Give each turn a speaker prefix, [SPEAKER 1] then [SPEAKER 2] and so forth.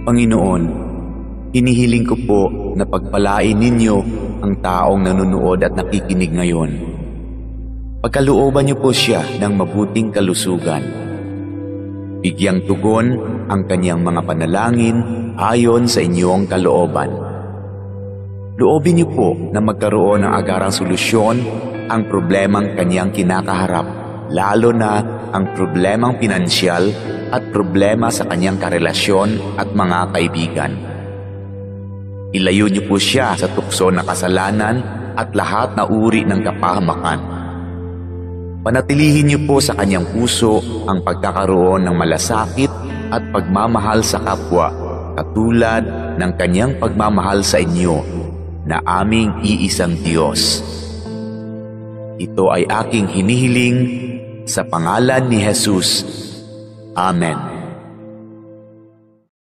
[SPEAKER 1] Panginoon, hinihiling ko po na pagpalain ninyo ang taong nanonood at nakikinig ngayon. Pagkalooban niyo po siya ng mabuting kalusugan. Bigyang tugon ang kanyang mga panalangin ayon sa inyong kalooban. Loobin niyo po na magkaroon ng agarang solusyon ang problemang kanyang kinakaharap, lalo na ang problemang pinansyal at problema sa kanyang karelasyon at mga kaibigan. Ilayo niyo po siya sa tukso na kasalanan at lahat na uri ng kapahamakan. Panatilihin niyo po sa kanyang puso ang pagkakaroon ng malasakit at pagmamahal sa kapwa, katulad ng kanyang pagmamahal sa inyo na aming iisang Diyos. Ito ay aking hinihiling sa pangalan ni Jesus. Amen.